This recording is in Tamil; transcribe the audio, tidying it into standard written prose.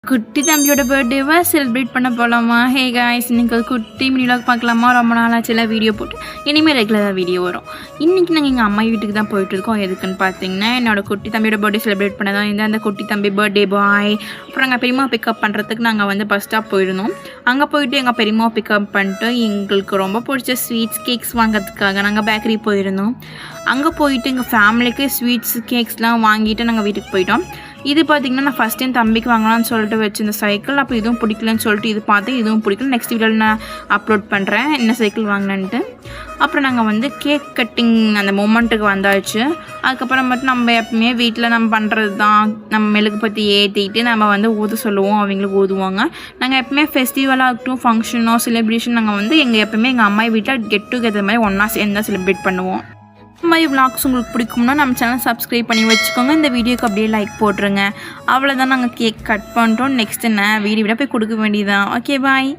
குட்டி தம்பியோட பர்த்டேவை செலிப்ரேட் பண்ண போகலாமா? ஹே காய்ஸ், இன்றைக்கி ஒரு குட்டி மினிலாக் பார்க்கலாமா? ரொம்ப நாளாச்சுல வீடியோ போட்டு இனிமேல் ரெகுலராக வீடியோ வரும். இன்றைக்கி நாங்கள் எங்கள் அம்மா வீட்டுக்கு தான் போயிட்டுருக்கோம். எதுக்குன்னு பார்த்தீங்கன்னா, என்னோடய குட்டி தம்பியோட பர்த்டே செலிப்ரேட் பண்ண தான் இந்த அந்த குட்டி தம்பி பர்த்டே பாய். அப்புறம் எங்கள் பெரியம்மா பிக்கப் பண்ணுறதுக்கு நாங்கள் வந்து பஸ் ஸ்டாப் போயிருந்தோம். அங்கே போயிட்டு எங்கள் பெரியம்மா பிக்கப் பண்ணிட்டு எங்களுக்கு ரொம்ப பிடிச்ச ஸ்வீட்ஸ் கேக்ஸ் வாங்கிறதுக்காக நாங்கள் பேக்கரி போயிருந்தோம். அங்கே போயிட்டு எங்கள் ஃபேமிலிக்கு ஸ்வீட்ஸ் கேக்ஸ்லாம் வாங்கிட்டு நாங்கள் வீட்டுக்கு போயிட்டோம். இது பார்த்திங்கன்னா நான் ஃபஸ்ட் டைம் தம்பிக்கு வாங்கலாம்னு சொல்லிட்டு வச்சுருந்த சைக்கிள். அப்போ இதுவும் பிடிக்கலன்னு சொல்லிட்டு இது பார்த்தேன், இதுவும் பிடிக்கல. நெக்ஸ்ட் வீடியோவில் நான் அப்லோட் பண்ணுறேன் என்ன சைக்கிள் வாங்கினேன்ட்டு. அப்புறம் நாங்கள் வந்து கேக் கட்டிங் அந்த மூமெண்ட்டுக்கு வந்தாச்சு. அதுக்கப்புறம் மட்டும் நம்ம எப்பவுமே வீட்டில் நம்ம பண்ணுறது தான். நம்ம மெழுகு பற்றி ஏற்றிட்டு நம்ம வந்து ஊத சொல்லுவோம், அவங்களுக்கு ஊதுவாங்க. நாங்கள் எப்பவுமே ஃபெஸ்டிவலாக இருக்கட்டும், ஃபங்க்ஷனோ செலிப்ரேஷன் நாங்கள் வந்து எப்பவுமே எங்கள் அம்மா வீட்டில் கெட் டுகெதர் மாதிரி ஒன்றா சேர்ந்து தான் செலிப்ரேட் பண்ணுவோம். இந்த மாதிரி விளாக்ஸ் உங்களுக்கு பிடிக்கும்னா நம்ம சேனல் சப்ஸ்கிரைப் பண்ணி வச்சுக்கோங்க. இந்த வீடியோக்கு அப்படியே லைக் போட்டுருங்க. அவ்வளோதான், நாங்கள் கேக் கட் பண்ணிட்டோம். நெக்ஸ்ட்டு என்ன வீடியோ போய் கொடுக்க வேண்டியதான். ஓகே, பாய்.